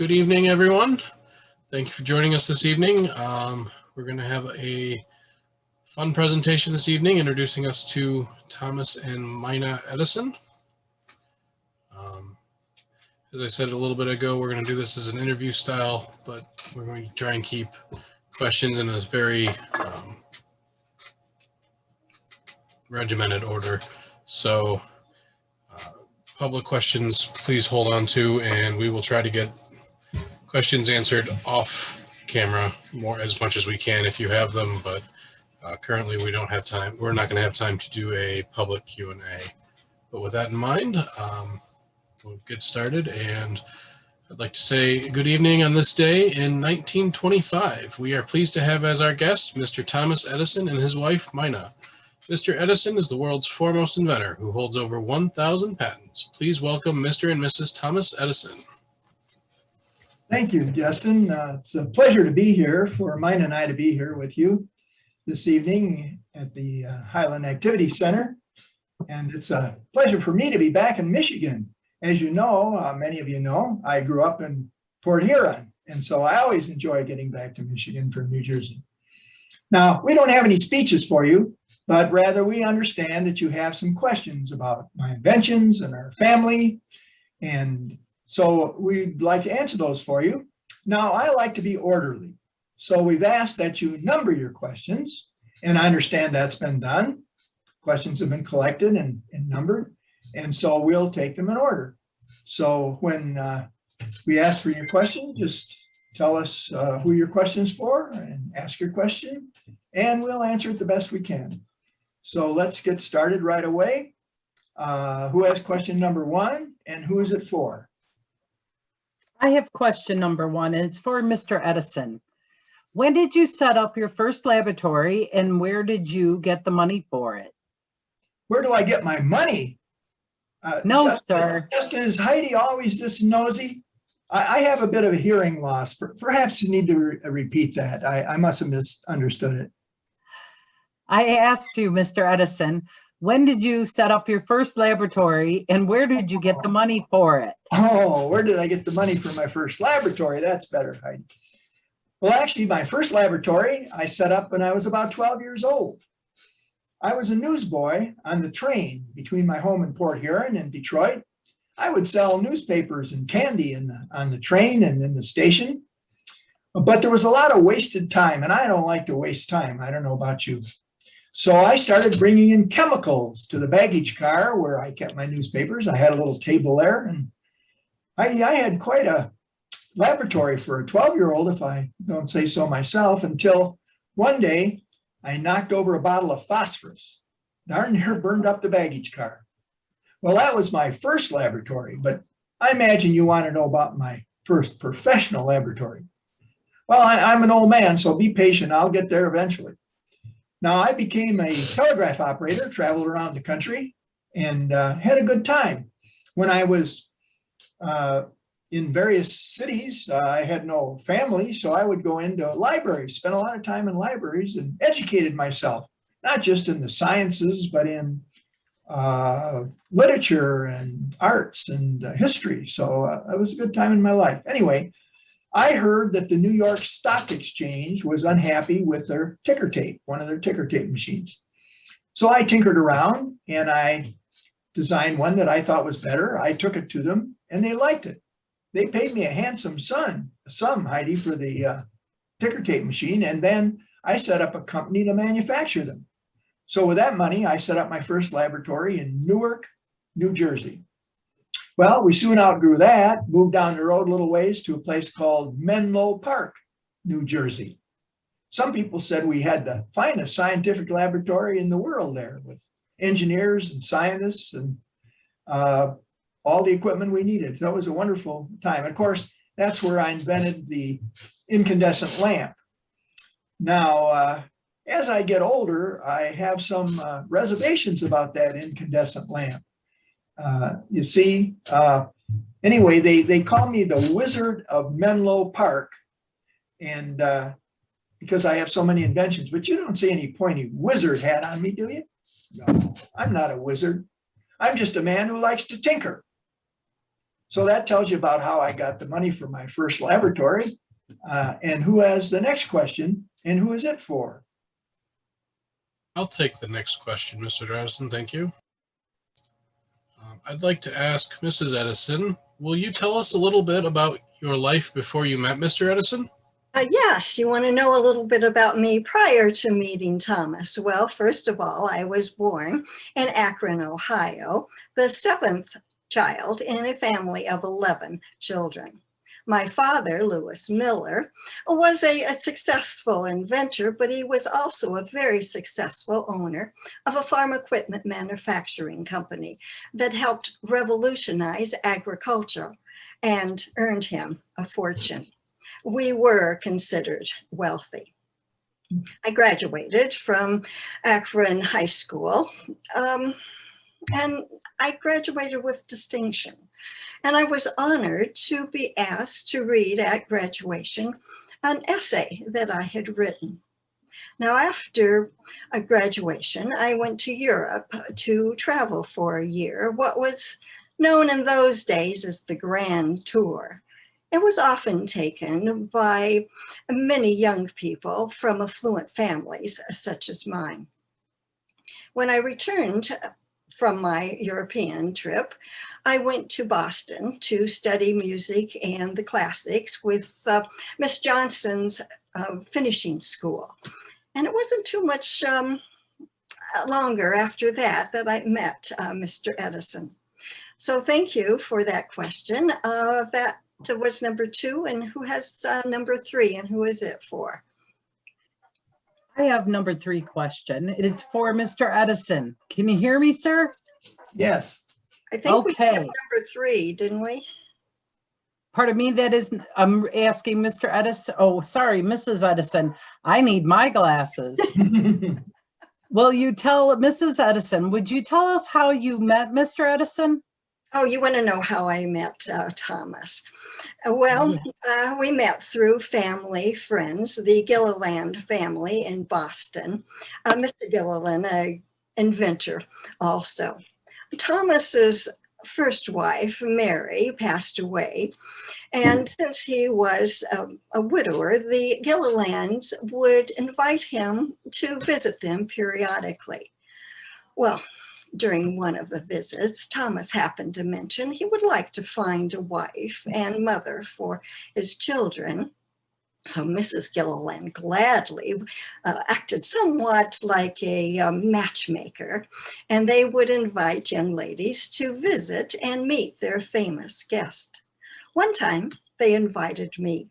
Good evening, everyone. Thank you for joining us this evening. We're going to have a fun presentation this evening, introducing us to Thomas and Mina Edison. As I said a little bit ago, we're going to do this as an interview style, but we're going to try and keep questions in a very regimented order. So public questions, please hold on to, and we will try to get questions answered off camera as much as we can if you have them, but currently we don't have time. We're not going to have time to do a public Q&A. But with that in mind, we'll get started, and I'd like to say good evening on this day in 1925. We are pleased to have as our guest Mr. Thomas Edison and his wife Mina. Mr. Edison is the world's foremost inventor who holds over 1,000 patents. Please welcome Mr. and Mrs. Thomas Edison. Thank you, Justin. It's a pleasure to be here, for Mina and I to be here with you this evening at the Highland Activity Center. And it's a pleasure for me to be back in Michigan. As you know, many of you know, I grew up in Port Huron, and so I always enjoy getting back to Michigan from New Jersey. Now, we don't have any speeches for you, but rather we understand that you have some questions about my inventions and our family, and so we'd like to answer those for you. Now, I like to be orderly, so we've asked that you number your questions, and I understand that's been done. Questions have been collected and numbered, and so we'll take them in order. So when we ask for your question, just tell us who your question is for and ask your question, and we'll answer it the best we can. So let's get started right away. Who has question number one, and who is it for? I have question number one, and it's for Mr. Edison. When did you set up your first laboratory, and where did you get the money for it? Where do I get my money? No, Justin, sir. Justin, is Heidi always this nosy? I have a bit of a hearing loss. Perhaps you need to repeat that. I must have misunderstood it. I asked you, Mr. Edison, when did you set up your first laboratory, and where did you get the money for it? Oh, where did I get the money for my first laboratory? That's better, Heidi. Well, actually, my first laboratory I set up when I was about 12 years old. I was a newsboy on the train between my home in Port Huron and Detroit. I would sell newspapers and candy on the train and in the station. But there was a lot of wasted time, and I don't like to waste time. I don't know about you. So I started bringing in chemicals to the baggage car where I kept my newspapers. I had a little table there, and I had quite a laboratory for a 12-year-old, if I don't say so myself, until one day I knocked over a bottle of phosphorus. Darn near burned up the baggage car. Well, that was my first laboratory, but I imagine you want to know about my first professional laboratory. Well, I'm an old man, so be patient. I'll get there eventually. Now, I became a telegraph operator, traveled around the country, and had a good time. When I was in various cities, I had no family, so I would go into libraries, spend a lot of time in libraries, and educated myself, not just in the sciences, but in literature and arts and history. So it was a good time in my life. Anyway, I heard that the New York Stock Exchange was unhappy with their ticker tape, one of their ticker tape machines. So I tinkered around and I designed one that I thought was better. I took it to them and they liked it. They paid me a handsome sum, Heidi, for the ticker tape machine. And then I set up a company to manufacture them. So with that money, I set up my first laboratory in Newark, New Jersey. Well, we soon outgrew that, moved down the road a little ways to a place called Menlo Park, New Jersey. Some people said we had the finest scientific laboratory in the world there, with engineers and scientists and all the equipment we needed. So it was a wonderful time. Of course, that's where I invented the incandescent lamp. Now, as I get older, I have some reservations about that incandescent lamp. You see, anyway, they call me the Wizard of Menlo Park, and because I have so many inventions. But you don't see any pointy wizard hat on me, do you? No, I'm not a wizard. I'm just a man who likes to tinker. So that tells you about how I got the money for my first laboratory. And who has the next question, and who is it for? I'll take the next question, Mr. Edison. Thank you. I'd like to ask Mrs. Edison, will you tell us a little bit about your life before you met Mr. Edison? Yes, you want to know a little bit about me prior to meeting Thomas. Well, first of all, I was born in Akron, Ohio, the seventh child in a family of 11 children. My father, Lewis Miller, was a successful inventor, but he was also a very successful owner of a farm equipment manufacturing company that helped revolutionize agriculture and earned him a fortune. We were considered wealthy. I graduated from Akron High School, and I graduated with distinction. And I was honored to be asked to read at graduation an essay that I had written. Now, after graduation, I went to Europe to travel for a year, what was known in those days as the Grand Tour. It was often taken by many young people from affluent families such as mine. When I returned from my European trip, I went to Boston to study music and the classics with Miss Johnson's finishing school. And it wasn't too much longer after that that I met Mr. Edison. So thank you for that question. That was number 2, and who has number 3, and who is it for? I have number 3 question. It is for Mr. Edison. Can you hear me, sir? Yes. I think we Okay. have number 3, didn't we? Pardon me, that is, I'm asking Mr. Edison. Oh, sorry, Mrs. Edison. I need my glasses. Will you tell Mrs. Edison, would you tell us how you met Mr. Edison? Oh, you want to know how I met Thomas? Well, Yes. we met through family, friends, the Gilliland family in Boston. Mr. Gilliland, an inventor also. Thomas's first wife, Mary, passed away. And since he was a widower, the Gillilands would invite him to visit them periodically. Well, during one of the visits, Thomas happened to mention he would like to find a wife and mother for his children. So Mrs. Gilliland gladly acted somewhat like a matchmaker, and they would invite young ladies to visit and meet their famous guest. One time, they invited me.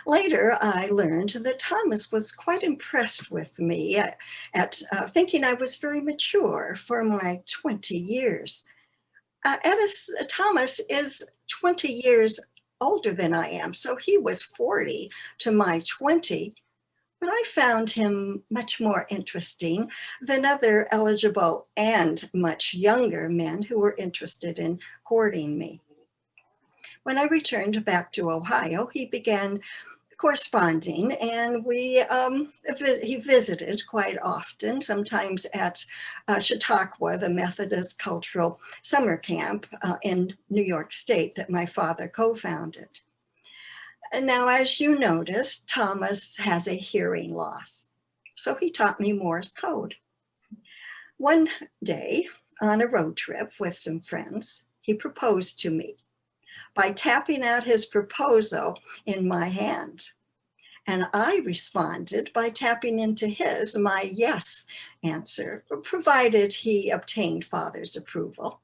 Later, I learned that Thomas was quite impressed with me at thinking I was very mature for my 20 years. Thomas is 20 years older than I am, so he was 40 to my 20, but I found him much more interesting than other eligible and much younger men who were interested in courting me. When I returned back to Ohio, he began corresponding, and he visited quite often, sometimes at Chautauqua, the Methodist Cultural Summer Camp in New York State that my father co-founded. And now, as you notice, Thomas has a hearing loss, so he taught me Morse code. One day on a road trip with some friends, he proposed to me by tapping out his proposal in my hand. And I responded by tapping into his, my yes answer, provided he obtained father's approval.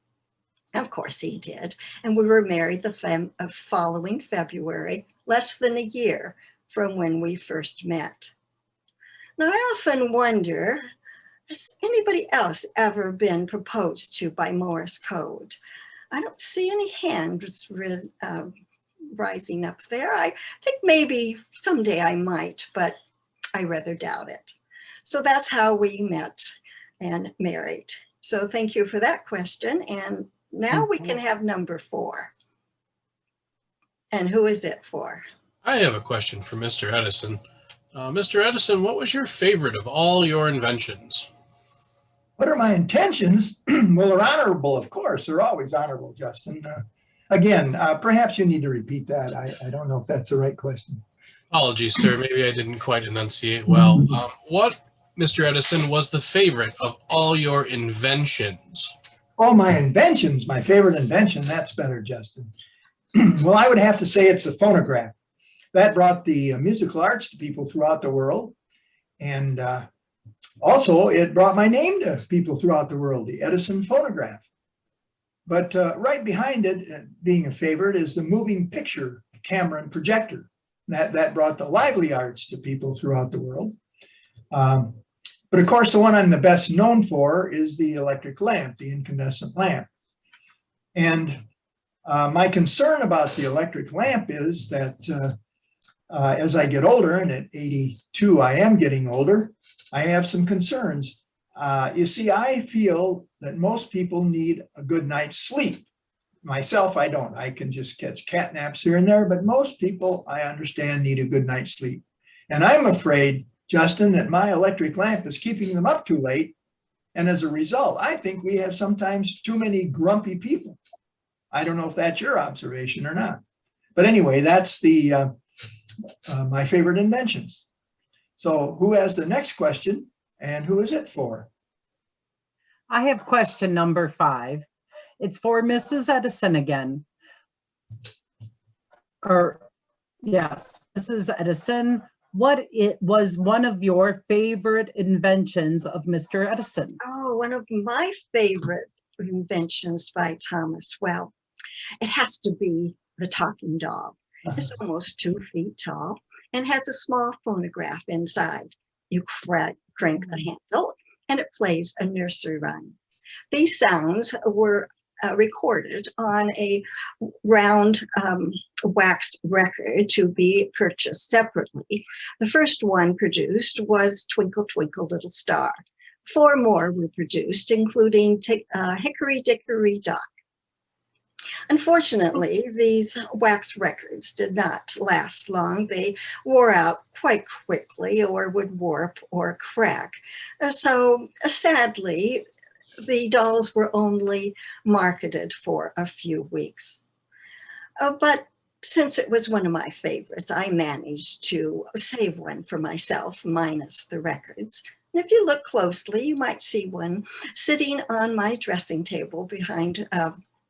Of course he did. And we were married the following February, less than a year from when we first met. Now, I often wonder, has anybody else ever been proposed to by Morse code? I don't see any hands rising up there. I think maybe someday I might, but I rather doubt it. So that's how we met and married. So thank you for that question. And now we can have number 4. And who is it for? I have a question for Mr. Edison. Mr. Edison, what was your favorite of all your inventions? What are my intentions? Well, they're honorable, of course. They're always honorable, Justin. Again, perhaps you need to repeat that. I don't know if that's the right question. Apologies, sir. Maybe I didn't quite enunciate well. What, Mr. Edison, was the favorite of all your inventions? Oh, my inventions, my favorite invention. That's better, Justin. Well, I would have to say it's a phonograph. That brought the musical arts to people throughout the world. And also, it brought my name to people throughout the world, the Edison phonograph. But right behind it, being a favorite, is the moving picture camera and projector. That brought the lively arts to people throughout the world. But of course, the one I'm the best known for is the electric lamp, the incandescent lamp. And my concern about the electric lamp is that as I get older, and at 82, I am getting older, I have some concerns. You see, I feel that most people need a good night's sleep. Myself, I don't. I can just catch cat naps here and there, but most people, I understand, need a good night's sleep. And I'm afraid, Justin, that my electric lamp is keeping them up too late. And as a result, I think we have sometimes too many grumpy people. I don't know if that's your observation or not. But anyway, that's the my favorite inventions. So who has the next question and who is it for? I have question number 5. It's for Mrs. Edison again. Yes, Mrs. Edison, what was one of your favorite inventions of Mr. Edison? Oh, one of my favorite inventions by Thomas. Well, it has to be the talking dog. It's almost 2 feet tall and has a small phonograph inside. You crank the handle and it plays a nursery rhyme. These sounds were recorded on a round wax record to be purchased separately. The first one produced was Twinkle, Twinkle, Little Star. 4 more were produced, including Hickory Dickory Dock. Unfortunately, these wax records did not last long. They wore out quite quickly or would warp or crack. So sadly, the dolls were only marketed for a few weeks. But since it was one of my favorites, I managed to save one for myself, minus the records. And if you look closely, you might see one sitting on my dressing table behind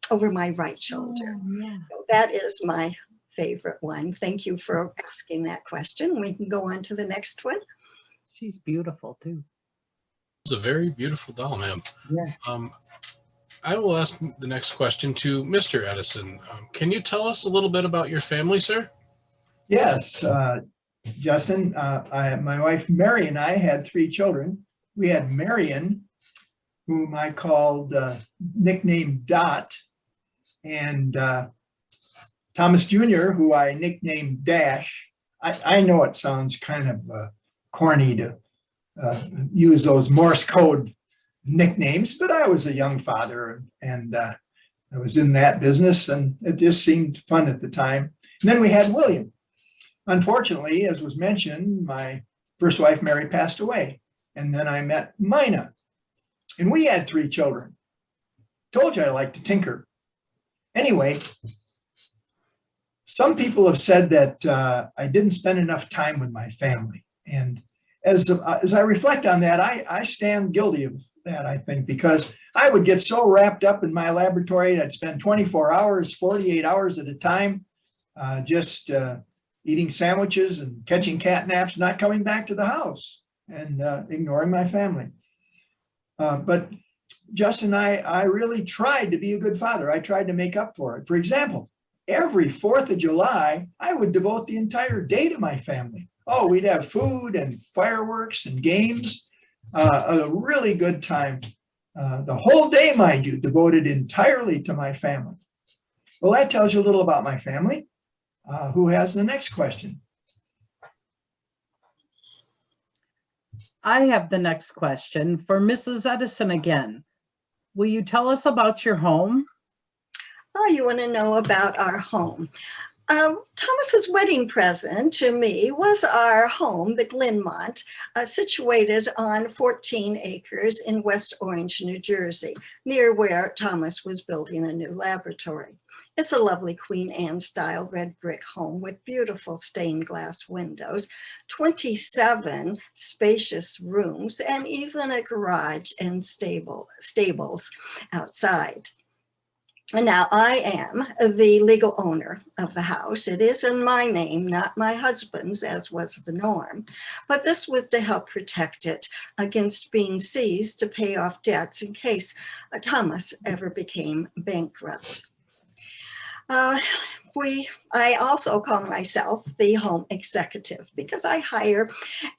over my right shoulder. Oh, yeah. So that is my favorite one. Thank you for asking that question. We can go on to the next one. She's beautiful too. It's a very beautiful doll, ma'am. Yeah. I will ask the next question to Mr. Edison. Can you tell us a little bit about your family, sir? Yes, Justin, my wife Mary and I had 3 children. We had Marion, whom I called, nicknamed Dot, and Thomas Jr., who I nicknamed Dash. I know it sounds kind of corny to use those Morse code nicknames, but I was a young father and I was in that business and it just seemed fun at the time. And then we had William. Unfortunately, as was mentioned, my first wife, Mary, passed away. And then I met Mina. And we had 3 children. Told you I like to tinker. Anyway, some people have said that I didn't spend enough time with my family. And as I reflect on that, I stand guilty of that, I think, because I would get so wrapped up in my laboratory, I'd spend 24 hours, 48 hours at a time, just eating sandwiches and catching cat naps, not coming back to the house and ignoring my family. But Justin and I really tried to be a good father. I tried to make up for it. For example, every 4th of July, I would devote the entire day to my family. Oh, we'd have food and fireworks and games, a really good time. The whole day, mind you, devoted entirely to my family. Well, that tells you a little about my family. Who has the next question? I have the next question for Mrs. Edison again. Will you tell us about your home? Oh, you want to know about our home. Thomas's wedding present to me was our home, the Glenmont, situated on 14 acres in West Orange, New Jersey, near where Thomas was building a new laboratory. It's a lovely Queen Anne style red brick home with beautiful stained glass windows, 27 spacious rooms, and even a garage and stables outside. And now I am the legal owner of the house. It is in my name, not my husband's, as was the norm. But this was to help protect it against being seized to pay off debts in case Thomas ever became bankrupt. I also call myself the home executive because I hire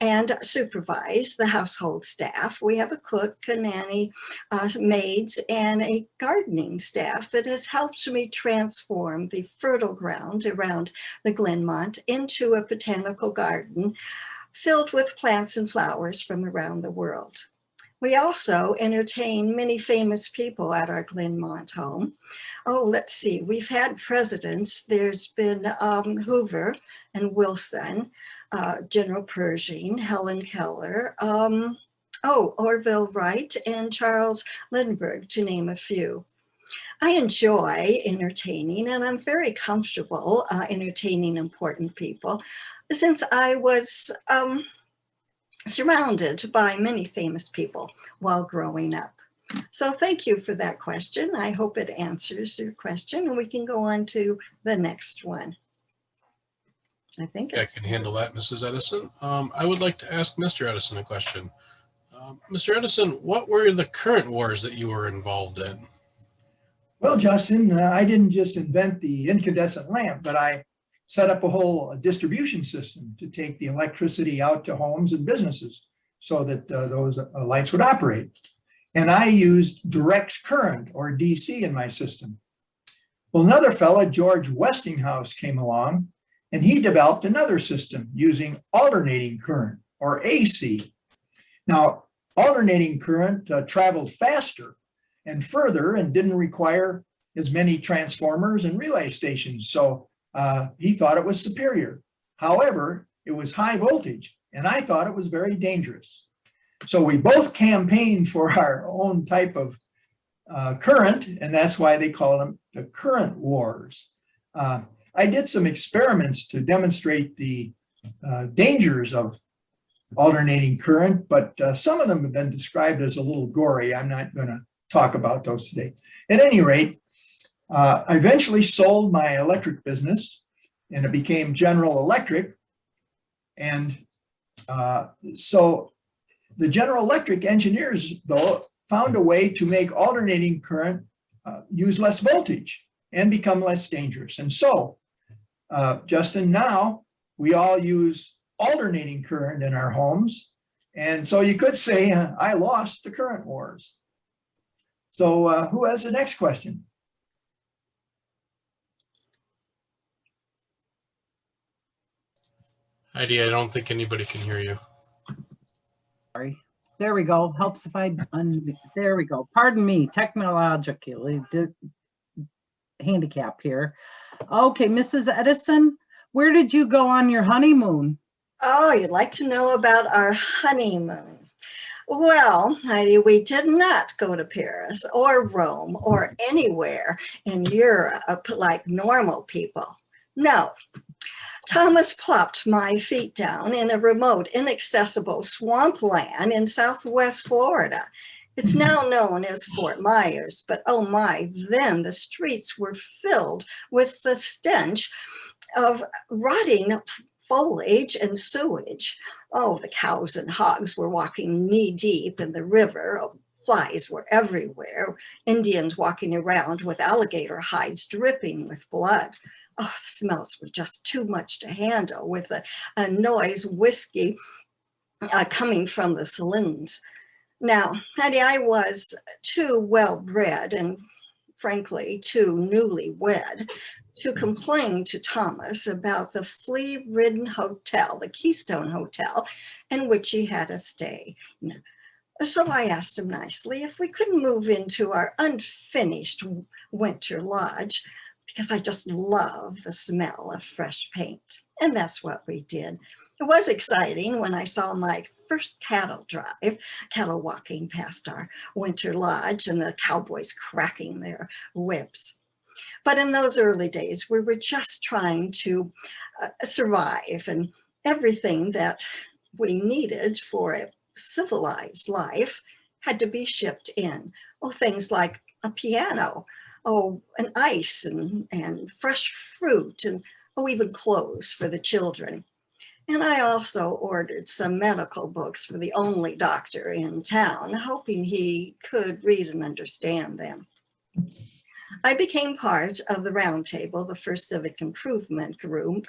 and supervise the household staff. We have a cook, a nanny, maids, and a gardening staff that has helped me transform the fertile ground around the Glenmont into a botanical garden filled with plants and flowers from around the world. We also entertain many famous people at our Glenmont home. Oh, let's see, we've had presidents. There's been Hoover and Wilson, General Pershing, Helen Keller, Orville Wright, and Charles Lindbergh, to name a few. I enjoy entertaining, and I'm very comfortable entertaining important people since I was surrounded by many famous people while growing up. So thank you for that question. I hope it answers your question, and we can go on to the next one. I think I can handle that, Mrs. Edison. I would like to ask Mr. Edison a question. Mr. Edison, what were the current wars that you were involved in? Well, Justin, I didn't just invent the incandescent lamp, but I set up a whole distribution system to take the electricity out to homes and businesses so that those lights would operate. And I used direct current, or DC, in my system. Well, another fellow, George Westinghouse, came along, and he developed another system using alternating current, or AC. Now, alternating current traveled faster and further and didn't require as many transformers and relay stations. So he thought it was superior. However, it was high voltage, and I thought it was very dangerous. So we both campaigned for our own type of current, and that's why they call them the current wars. I did some experiments to demonstrate the dangers of alternating current, but some of them have been described as a little gory. I'm not going to talk about those today. At any rate, I eventually sold my electric business, and it became General Electric. And so the General Electric engineers, though, found a way to make alternating current use less voltage and become less dangerous. And so, Justin, now we all use alternating current in our homes. And so you could say, I lost the current wars. So who has the next question? Heidi, I don't think anybody can hear you. Sorry. There we go. Helps if I there we go. Pardon me, technologically handicap here. Okay, Mrs. Edison, where did you go on your honeymoon? Oh, you'd like to know about our honeymoon. Well, Heidi, we did not go to Paris or Rome or anywhere in Europe like normal people. No. Thomas plopped my feet down in a remote, inaccessible swampland in Southwest Florida. It's now known as Fort Myers, but oh my, then the streets were filled with the stench of rotting foliage and sewage. Oh, the cows and hogs were walking knee deep in the river. Oh, flies were everywhere. Indians walking around with alligator hides dripping with blood. Oh, the smells were just too much to handle with a noise whiskey coming from the saloons. Now, Hattie, I was too well-bred and frankly too newly-wed to complain to Thomas about the flea-ridden hotel, the Keystone Hotel, in which he had a stay. So I asked him nicely if we couldn't move into our unfinished winter lodge, because I just love the smell of fresh paint. And that's what we did. It was exciting when I saw my first cattle walking past our winter lodge and the cowboys cracking their whips. But in those early days, we were just trying to survive, and everything that we needed for a civilized life had to be shipped in. Oh, things like a piano, oh, an ice and fresh fruit, and oh, even clothes for the children. And I also ordered some medical books for the only doctor in town, hoping he could read and understand them. I became part of the Roundtable, the first civic improvement group,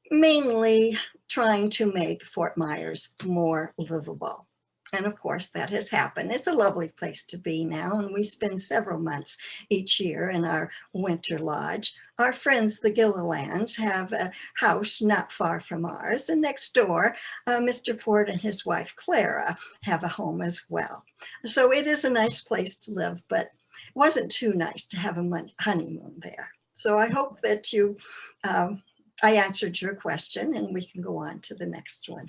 mainly trying to make Fort Myers more livable. And of course, that has happened. It's a lovely place to be now, and we spend several months each year in our winter lodge. Our friends, the Gillilands, have a house not far from ours, and next door, Mr. Ford and his wife, Clara, have a home as well. So it is a nice place to live, but it wasn't too nice to have a honeymoon there. So I hope that I answered your question, and we can go on to the next one.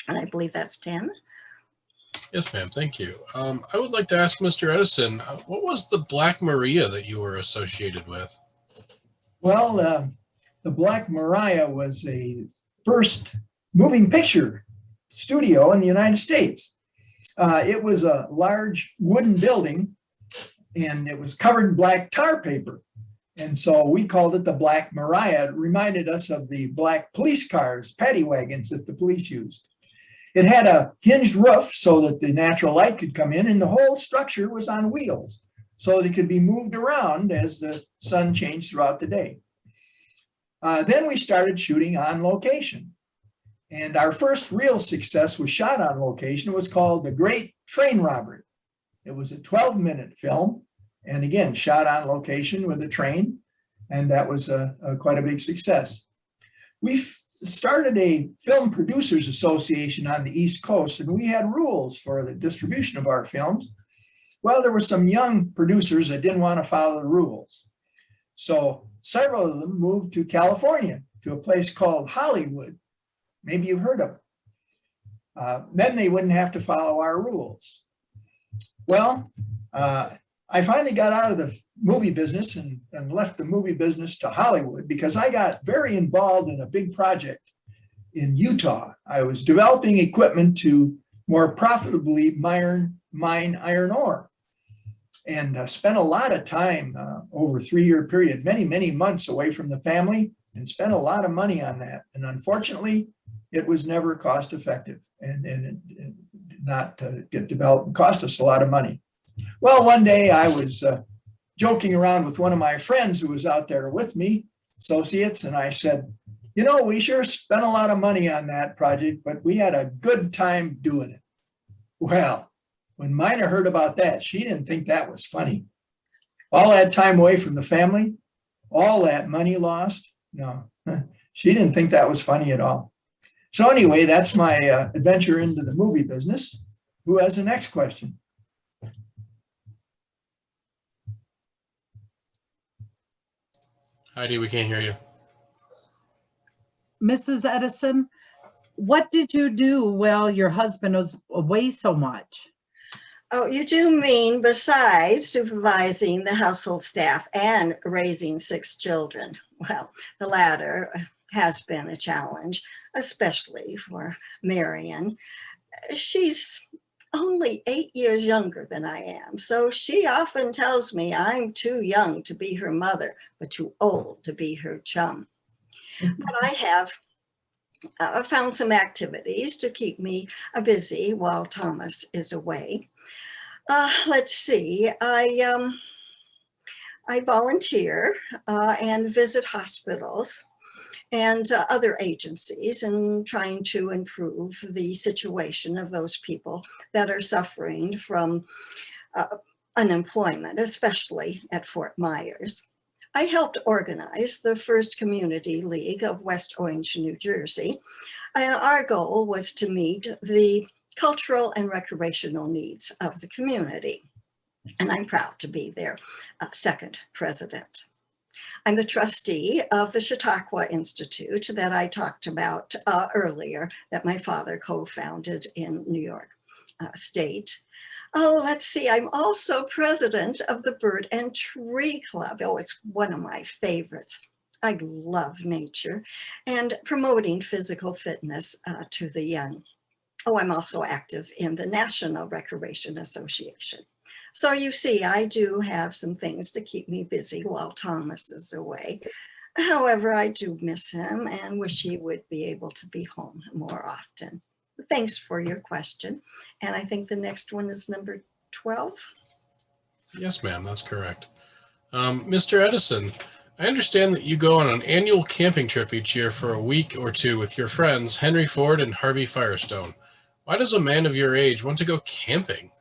And I believe that's 10. Yes, ma'am. Thank you. I would like to ask Mr. Edison, what was the Black Maria that you were associated with? Well, the Black Maria was a first moving picture studio in the United States. It was a large wooden building, and it was covered in black tar paper. And so we called it the Black Maria. It reminded us of the black police cars, paddy wagons that the police used. It had a hinged roof so that the natural light could come in, and the whole structure was on wheels so that it could be moved around as the sun changed throughout the day. Then we started shooting on location. And our first real success was shot on location. It was called The Great Train Robbery. It was a 12-minute film, and again, shot on location with a train, and that was quite a big success. We started a film producers association on the East Coast, and we had rules for the distribution of our films. Well, there were some young producers that didn't want to follow the rules. So several of them moved to California, to a place called Hollywood. Maybe you've heard of it. Then they wouldn't have to follow our rules. Well, I finally got out of the movie business and left the movie business to Hollywood because I got very involved in a big project in Utah. I was developing equipment to more profitably mine iron ore, and spent a lot of time over a 3-year period, many months away from the family, and spent a lot of money on that. And unfortunately, it was never cost effective, and it did not get developed and cost us a lot of money. Well, one day I was joking around with one of my friends who was out there with me, associates, and I said, you know, we sure spent a lot of money on that project, but we had a good time doing it. Well, when Mina heard about that, she didn't think that was funny. All that time away from the family, all that money lost, no, she didn't think that was funny at all. So anyway, that's my adventure into the movie business. Who has the next question? Heidi, we can't hear you. Mrs. Edison, what did you do while your husband was away so much? Oh, you do mean besides supervising the household staff and raising 6 children? Well, the latter has been a challenge, especially for Marion. She's only 8 years younger than I am, so she often tells me I'm too young to be her mother, but too old to be her chum. But I have found some activities to keep me busy while Thomas is away. Let's see, I volunteer and visit hospitals and other agencies and trying to improve the situation of those people that are suffering from unemployment, especially at Fort Myers. I helped organize the first community league of West Orange, New Jersey, and our goal was to meet the cultural and recreational needs of the community. And I'm proud to be their second president. I'm the trustee of the Chautauqua Institute that I talked about earlier, that my father co-founded in New York. state. Oh, let's see. I'm also president of the Bird and Tree Club. Oh, it's one of my favorites. I love nature and promoting physical fitness to the young. Oh, I'm also active in the National Recreation Association. So you see, I do have some things to keep me busy while Thomas is away. However, I do miss him and wish he would be able to be home more often. Thanks for your question. And I think the next one is number 12. Yes, ma'am, that's correct. Mr. Edison, I understand that you go on an annual camping trip each year for a week or two with your friends, Henry Ford and Harvey Firestone. Why does a man of your age want to go camping?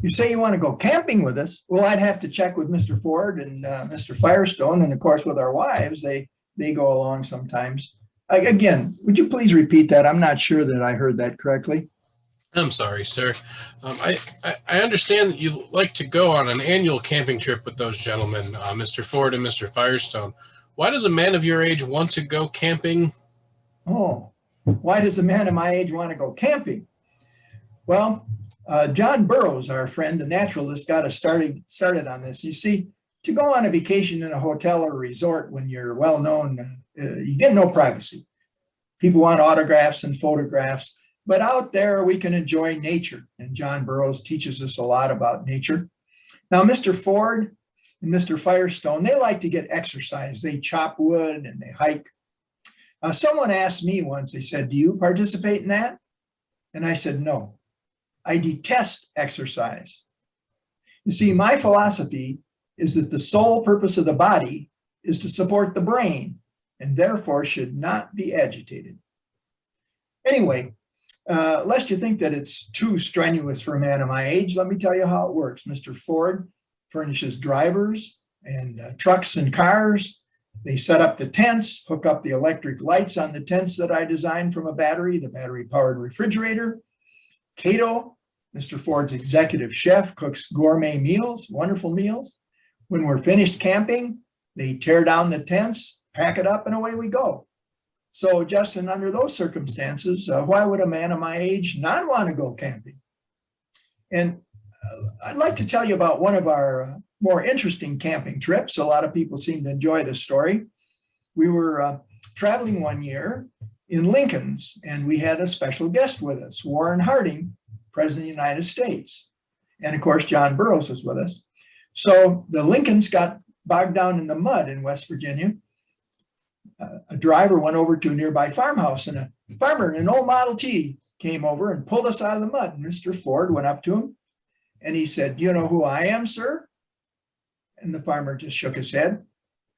You say you want to go camping with us? Well, I'd have to check with Mr. Ford and Mr. Firestone, and of course with our wives. They go along sometimes. Again, would you please repeat that? I'm not sure that I heard that correctly. I'm sorry, sir. I understand that you like to go on an annual camping trip with those gentlemen, Mr. Ford and Mr. Firestone. Why does a man of your age want to go camping? Oh, why does a man of my age want to go camping? Well, John Burroughs, our friend, the naturalist, got us started on this. You see, to go on a vacation in a hotel or a resort when you're well known, you get no privacy. People want autographs and photographs, but out there we can enjoy nature. And John Burroughs teaches us a lot about nature. Now, Mr. Ford and Mr. Firestone, they like to get exercise. They chop wood and they hike. Someone asked me once, they said, do you participate in that? And I said, no. I detest exercise. You see, my philosophy is that the sole purpose of the body is to support the brain and therefore should not be agitated. Anyway, lest you think that it's too strenuous for a man of my age, let me tell you how it works. Mr. Ford furnishes drivers and trucks and cars. They set up the tents, hook up the electric lights on the tents that I designed from a battery, the battery-powered refrigerator. Cato, Mr. Ford's executive chef, cooks gourmet meals, wonderful meals. When we're finished camping, they tear down the tents, pack it up, and away we go. So Justin, under those circumstances, why would a man of my age not want to go camping? And I'd like to tell you about one of our more interesting camping trips. A lot of people seem to enjoy this story. We were traveling one year in Lincoln's, and we had a special guest with us, Warren Harding, President of the United States. And of course, John Burroughs was with us. So the Lincolns got bogged down in the mud in West Virginia. A driver went over to a nearby farmhouse, and a farmer in an old Model T came over and pulled us out of the mud. And Mr. Ford went up to him and he said, "Do you know who I am, sir?" And the farmer just shook his head.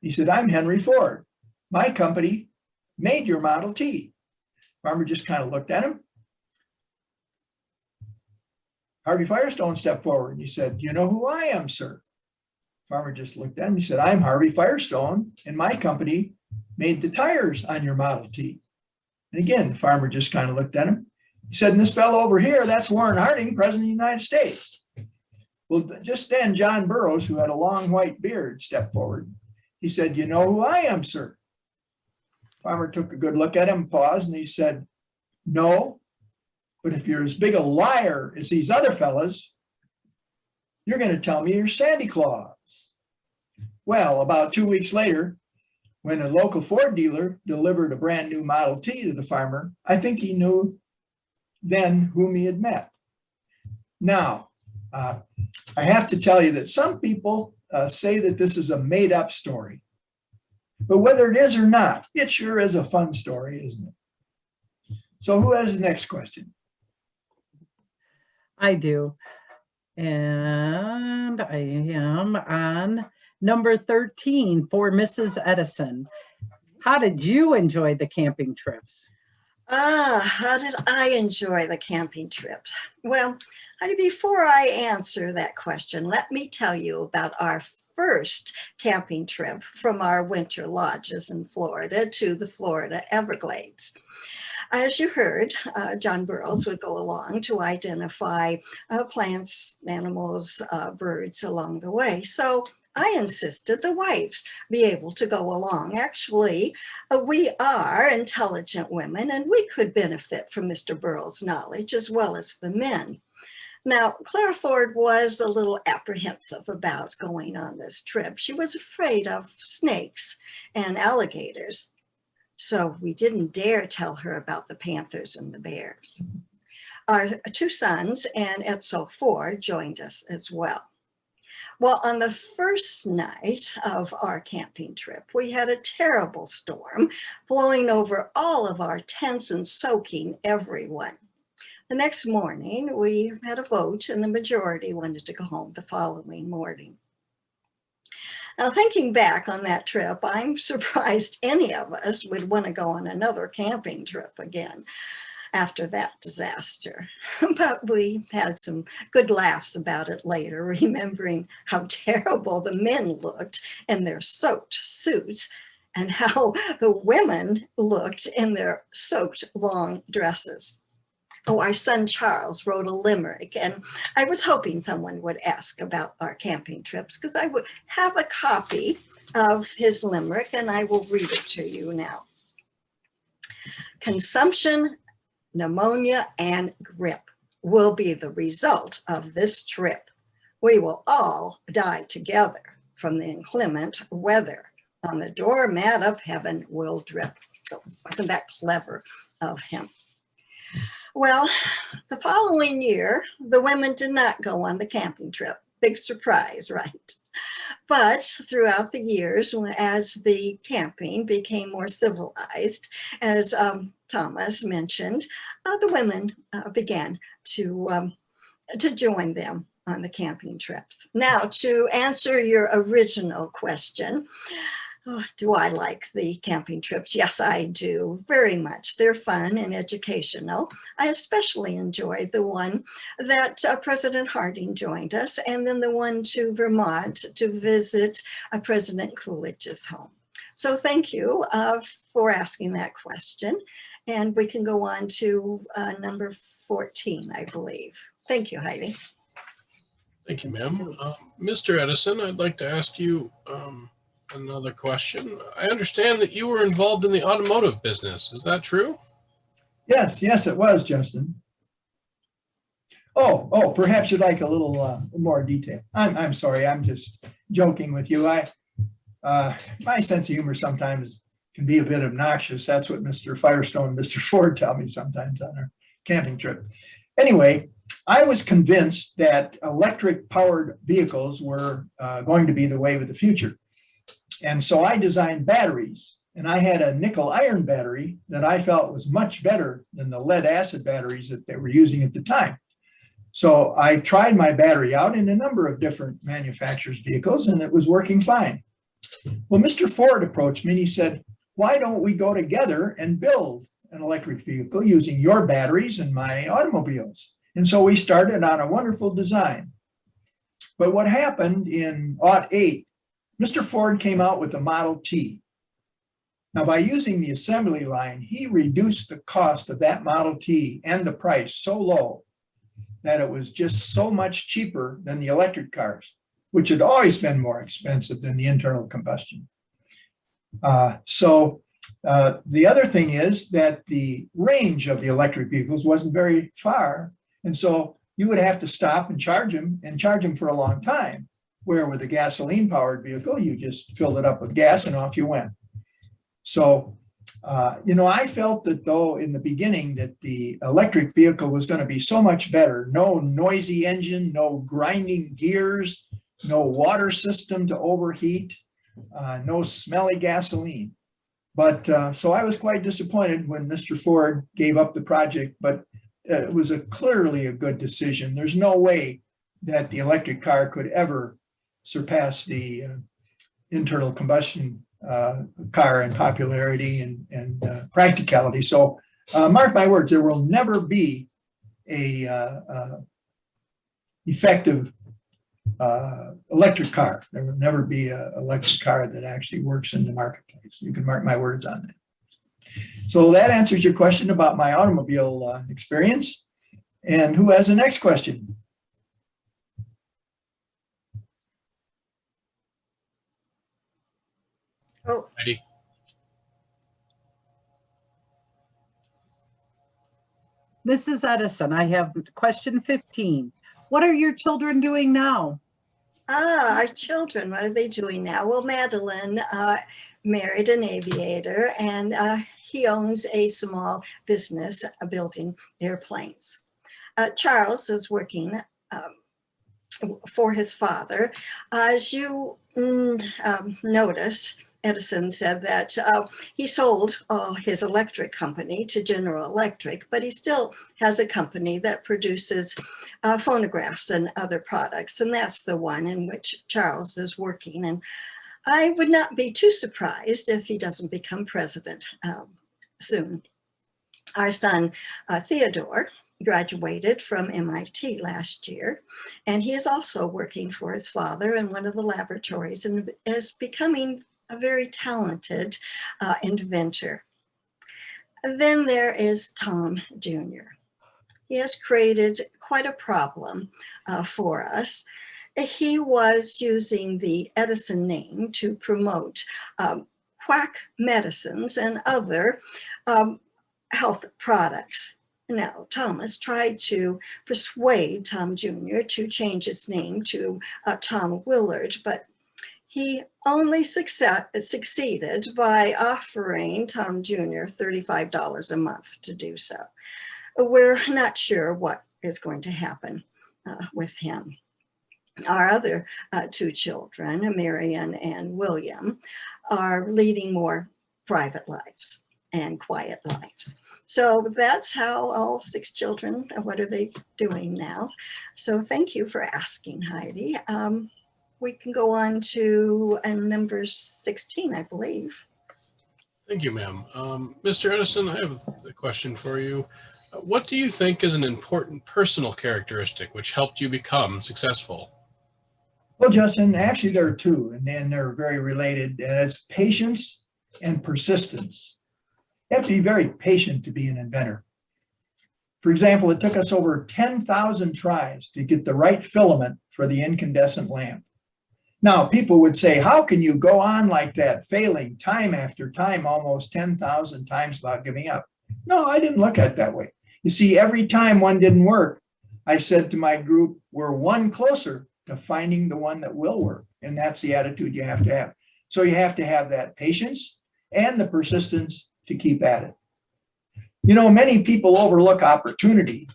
He said, "I'm Henry Ford. My company made your Model T." Farmer just kind of looked at him. Harvey Firestone stepped forward and he said, "Do you know who I am, sir?" Farmer just looked at him. He said, "I'm Harvey Firestone, and my company made the tires on your Model T." And again, the farmer just kind of looked at him. He said, "And this fellow over here, that's Warren Harding, President of the United States." Well, just then, John Burroughs, who had a long white beard, stepped forward. He said, "You know who I am, sir?" Farmer took a good look at him, paused, and he said, "No, but if you're as big a liar as these other fellas, you're going to tell me you're Santa Claus." Well, about 2 weeks later, when a local Ford dealer delivered a brand new Model T to the farmer, I think he knew then whom he had met. Now, I have to tell you that some people say that this is a made-up story. But whether it is or not, it sure is a fun story, isn't it? So who has the next question? I do. And I am on number 13 for Mrs. Edison. How did you enjoy the camping trips? How did I enjoy the camping trips? Well, honey, before I answer that question, let me tell you about our first camping trip from our winter lodges in Florida to the Florida Everglades. As you heard, John Burroughs would go along to identify plants, animals, birds along the way. So I insisted the wives be able to go along. Actually, we are intelligent women and we could benefit from Mr. Burrell's knowledge as well as the men. Now, Clara Ford was a little apprehensive about going on this trip. She was afraid of snakes and alligators. So we didn't dare tell her about the panthers and the bears. Our two sons and Edsel Ford joined us as well. Well, on the first night of our camping trip, we had a terrible storm blowing over all of our tents and soaking everyone. The next morning, we had a vote and the majority wanted to go home the following morning. Now, thinking back on that trip, I'm surprised any of us would want to go on another camping trip again after that disaster. But we had some good laughs about it later, remembering how terrible the men looked in their soaked suits and how the women looked in their soaked long dresses. Oh, our son Charles wrote a limerick, and I was hoping someone would ask about our camping trips because I would have a copy of his limerick, and I will read it to you now. Consumption, pneumonia, and grip will be the result of this trip. We will all die together from the inclement weather. On the doormat of heaven will drip. So wasn't that clever of him? Well, the following year, the women did not go on the camping trip. Big surprise, right? But throughout the years, as the camping became more civilized, as Thomas mentioned, the women began to join them on the camping trips. Now, to answer your original question, do I like the camping trips? Yes, I do, very much. They're fun and educational. I especially enjoyed the one that President Harding joined us, and then the one to Vermont to visit President Coolidge's home. So thank you for asking that question. And we can go on to number 14, I believe. Thank you, Heidi. Thank you, ma'am. Mr. Edison, I'd like to ask you another question. I understand that you were involved in the automotive business. Is that true? Yes, it was, Justin. Oh, perhaps you'd like a little more detail. I'm sorry, I'm just joking with you. My sense of humor sometimes can be a bit obnoxious. That's what Mr. Firestone and Mr. Ford tell me sometimes on our camping trip. Anyway, I was convinced that electric powered vehicles were going to be the wave of the future. And so I designed batteries, and I had a nickel iron battery that I felt was much better than the lead acid batteries that they were using at the time. So I tried my battery out in a number of different manufacturers' vehicles, and it was working fine. Well, Mr. Ford approached me and he said, why don't we go together and build an electric vehicle using your batteries and my automobiles? And so we started on a wonderful design. But what happened in '08, Mr. Ford came out with the Model T. Now, by using the assembly line, he reduced the cost of that Model T and the price so low that it was just so much cheaper than the electric cars, which had always been more expensive than the internal combustion. The other thing is that the range of the electric vehicles wasn't very far. And so you would have to stop and charge them for a long time. Where with a gasoline powered vehicle, you just filled it up with gas and off you went. So, I felt that though in the beginning that the electric vehicle was going to be so much better, no noisy engine, no grinding gears, no water system to overheat, no smelly gasoline. But so I was quite disappointed when Mr. Ford gave up the project, but it was clearly a good decision. There's no way that the electric car could ever surpass the internal combustion car in popularity and practicality. So mark my words, there will never be a effective electric car. There will never be an electric car that actually works in the marketplace. You can mark my words on that. So that answers your question about my automobile experience. And who has the next question? Oh, Heidi? Mrs. Edison, I have question 15. What are your children doing now? our children, what are they doing now? Well, Madeline married an aviator, and he owns a small business building airplanes. Charles is working for his father. As you noticed, Edison said that he sold his electric company to General Electric, but he still has a company that produces phonographs and other products, and that's the one in which Charles is working. And I would not be too surprised if he doesn't become president soon. Our son, Theodore, graduated from MIT last year, and he is also working for his father in one of the laboratories and is becoming a very talented inventor. Then there is Tom Jr. He has created quite a problem for us. He was using the Edison name to promote quack medicines and other health products. Now, Thomas tried to persuade Tom Jr. to change his name to Tom Willard, but he only succeeded by offering Tom Jr. $35 a month to do so. We're not sure what is going to happen with him. Our other two children, Marion and William, are leading more private lives and quiet lives. So that's how all 6 children, what are they doing now? So thank you for asking, Heidi. We can go on to number 16, I believe. Thank you, ma'am. Mr. Edison, I have a question for you. What do you think is an important personal characteristic which helped you become successful? Well, Justin, actually there are 2, and then they're very related, and it's patience and persistence. You have to be very patient to be an inventor. For example, it took us over 10,000 tries to get the right filament for the incandescent lamp. Now, people would say, how can you go on like that, failing time after time, almost 10,000 times without giving up? No, I didn't look at it that way. You see, every time one didn't work, I said to my group, we're one closer to finding the one that will work. And that's the attitude you have to have. So you have to have that patience and the persistence to keep at it. You know, many people overlook opportunity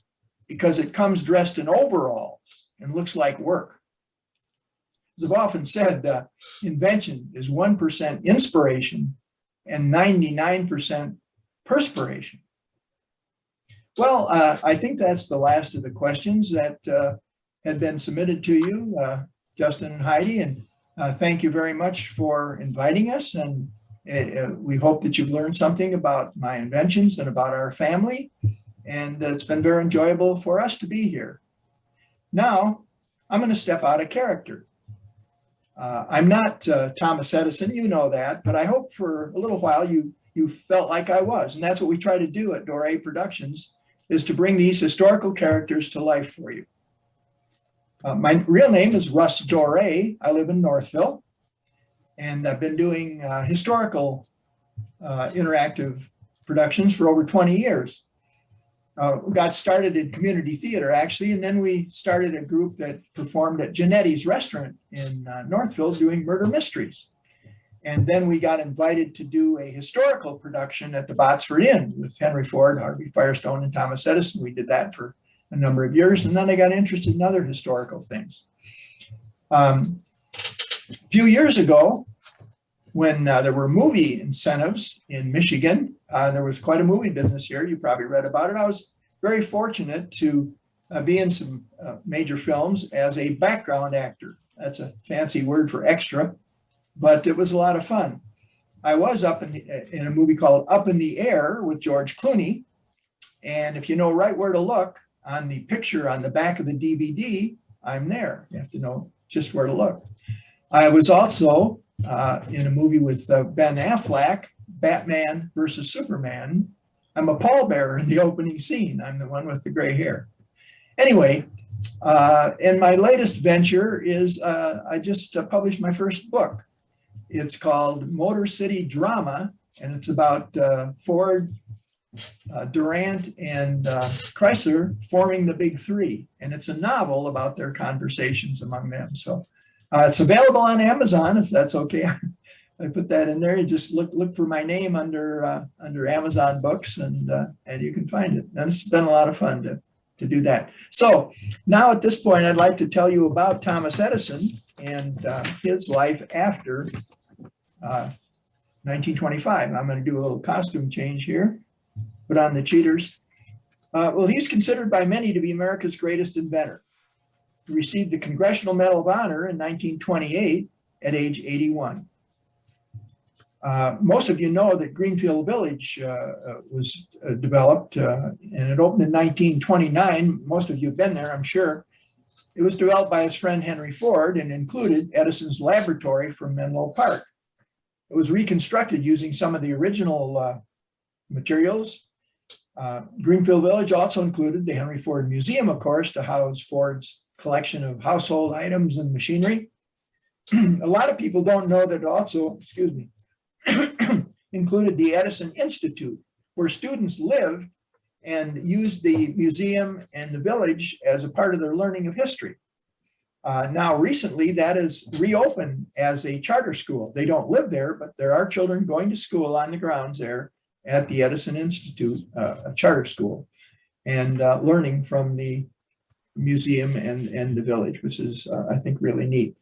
because it comes dressed in overalls and looks like work. As I've often said, invention is 1% inspiration and 99% perspiration. Well, I think that's the last of the questions that had been submitted to you, Justin and Heidi, and thank you very much for inviting us. And we hope that you've learned something about my inventions and about our family. And it's been very enjoyable for us to be here. Now, I'm going to step out of character. I'm not Thomas Edison, you know that, but I hope for a little while you felt like I was. And that's what we try to do at Doré Productions, is to bring these historical characters to life for you. My real name is Russ Doré. I live in Northville, and I've been doing historical interactive productions for over 20 years. We got started in community theater, actually, and then we started a group that performed at Genetti's restaurant in Northville doing murder mysteries. And then we got invited to do a historical production at the Botsford Inn with Henry Ford, Harvey Firestone, and Thomas Edison. We did that for a number of years, and then I got interested in other historical things. A few years ago, when there were movie incentives in Michigan, there was quite a movie business here. You probably read about it. I was very fortunate to be in some major films as a background actor. That's a fancy word for extra, but it was a lot of fun. I was up in a movie called Up in the Air with George Clooney. And if you know right where to look on the picture on the back of the DVD, I'm there. You have to know just where to look. I was also in a movie with Ben Affleck, Batman versus Superman. I'm a pallbearer in the opening scene. I'm the one with the gray hair. Anyway, and my latest venture is I just published my first book. It's called Motor City Drama, and it's about Ford, Durant, and Chrysler forming the Big Three. And it's a novel about their conversations among them. So it's available on Amazon, if that's okay. I put that in there. You just look for my name under Amazon Books, and you can find it. And it's been a lot of fun to do that. So now at this point, I'd like to tell you about Thomas Edison and his life after 1925. I'm going to do a little costume change here. Put on the cheaters. Well, he's considered by many to be America's greatest inventor. He received the Congressional Medal of Honor in 1928 at age 81. Most of you know that Greenfield Village was developed, and it opened in 1929. Most of you have been there, I'm sure. It was developed by his friend Henry Ford and included Edison's laboratory from Menlo Park. It was reconstructed using some of the original materials. Greenfield Village also included the Henry Ford Museum, of course, to house Ford's collection of household items and machinery. A lot of people don't know that it also, included the Edison Institute, where students live and use the museum and the village as a part of their learning of history. Now, recently, that is reopened as a charter school. They don't live there, but there are children going to school on the grounds there at the Edison Institute, a charter school, and learning from the museum and the village, which is, I think, really neat.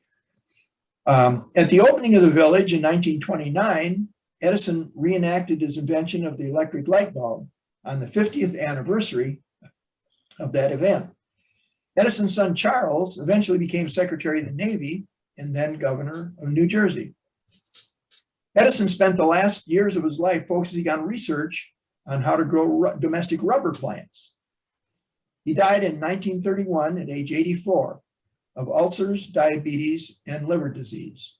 At the opening of the village in 1929, Edison reenacted his invention of the electric light bulb on the 50th anniversary of that event. Edison's son Charles eventually became Secretary of the Navy and then governor of New Jersey. Edison spent the last years of his life focusing on research on how to grow domestic rubber plants. He died in 1931 at age 84 of ulcers, diabetes, and liver disease.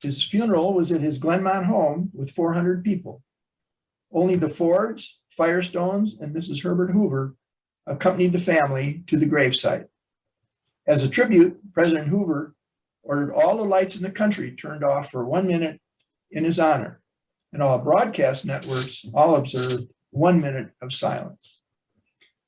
His funeral was at his Glenmont home with 400 people. Only the Fords, Firestones, and Mrs. Herbert Hoover accompanied the family to the gravesite. As a tribute, President Hoover ordered all the lights in the country turned off for 1 minute in his honor, and all broadcast networks all observed 1 minute of silence.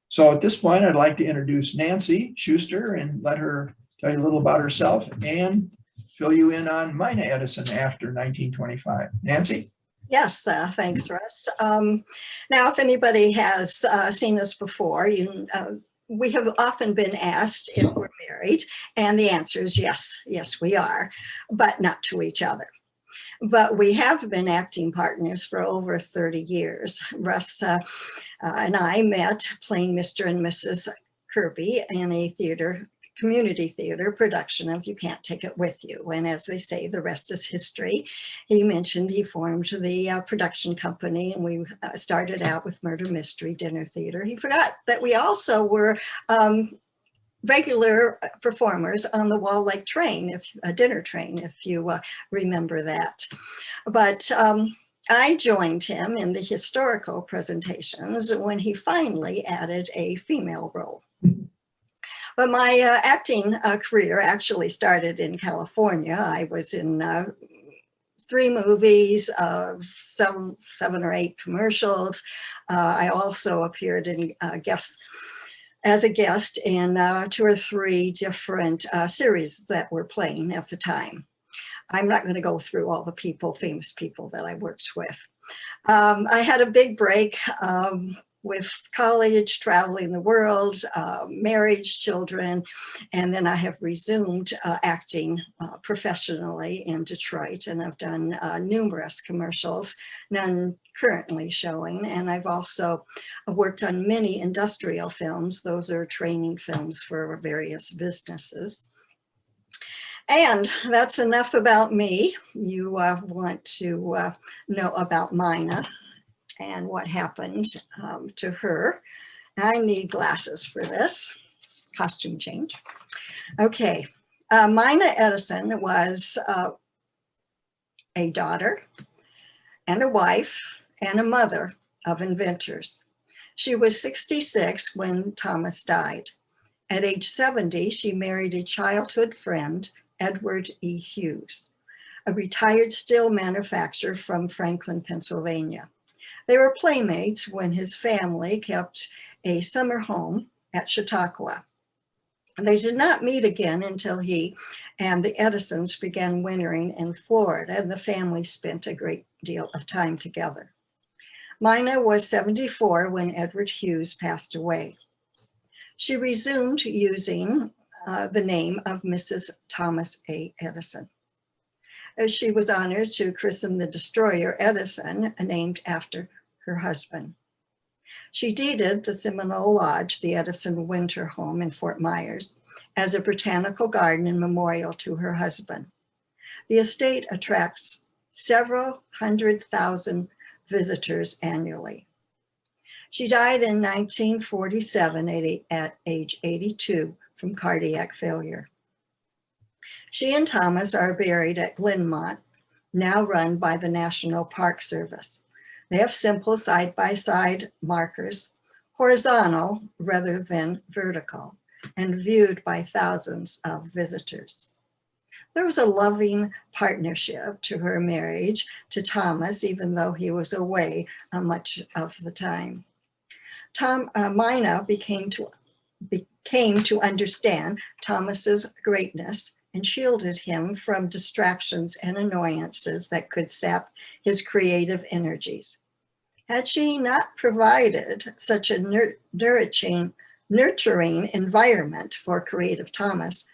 So at this point, I'd like to introduce Nancy Schuster and let her tell you a little about herself and fill you in on Mina Edison after 1925. Nancy? Yes, thanks, Russ. Now, if anybody has seen us before, we have often been asked if we're married, and the answer is yes. Yes, we are, but not to each other. But we have been acting partners for over 30 years. Russ and I met playing Mr. and Mrs. Kirby in a community theater production of You Can't Take It With You. And as they say, the rest is history. He mentioned he formed the production company, and we started out with Murder Mystery Dinner Theater. He forgot that we also were regular performers on the Wall Lake train, dinner train, if you remember that. But I joined him in the historical presentations when he finally added a female role. But my acting career actually started in California. I was in 3 movies, 7 or 8 commercials. I also appeared in as a guest in 2 or 3 different series that were playing at the time. I'm not going to go through all the famous people that I worked with. I had a big break with college, traveling the world, marriage, children, and then I have resumed acting professionally in Detroit, and I've done numerous commercials, none currently showing, and I've also worked on many industrial films. Those are training films for various businesses. And that's enough about me. You want to know about Mina and what happened to her. I need glasses for this costume change. Okay, Mina Edison was a daughter and a wife and a mother of inventors. She was 66 when Thomas died. At age 70, she married a childhood friend, Edward E. Hughes. a retired steel manufacturer from Franklin, Pennsylvania. They were playmates when his family kept a summer home at Chautauqua. They did not meet again until he and the Edisons began wintering in Florida, and the family spent a great deal of time together. Mina was 74 when Edward Hughes passed away. She resumed using the name of Mrs. Thomas A. Edison. She was honored to christen the destroyer Edison, named after her husband. She deeded the Seminole Lodge, the Edison Winter Home in Fort Myers, as a botanical garden and memorial to her husband. The estate attracts several 100,000 visitors annually. She died in 1947 at age 82 from cardiac failure. She and Thomas are buried at Glenmont, now run by the National Park Service. They have simple side-by-side markers, horizontal rather than vertical, and viewed by thousands of visitors. There was a loving partnership to her marriage to Thomas, even though he was away much of the time. Mina came to understand Thomas's greatness and shielded him from distractions and annoyances that could sap his creative energies. Had she not provided such a nurturing environment for creative Thomas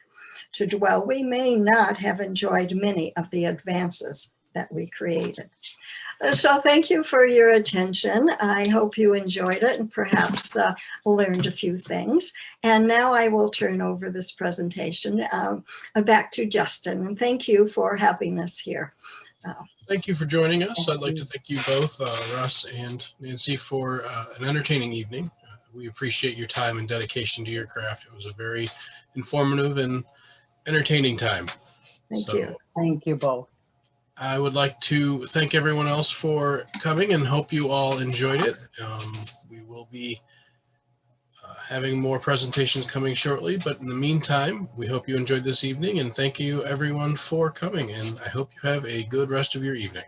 to dwell, we may not have enjoyed many of the advances that we created. So thank you for your attention. I hope you enjoyed it and perhaps learned a few things. And now I will turn over this presentation back to Justin. And thank you for having us here. Thank you for joining us. I'd like to thank you both, Russ and Nancy, for an entertaining evening. We appreciate your time and dedication to your craft. It was a very informative and entertaining time. Thank you. Thank you both. I would like to thank everyone else for coming and hope you all enjoyed it. We will be having more presentations coming shortly, but in the meantime, we hope you enjoyed this evening, and thank you everyone for coming, and I hope you have a good rest of your evening.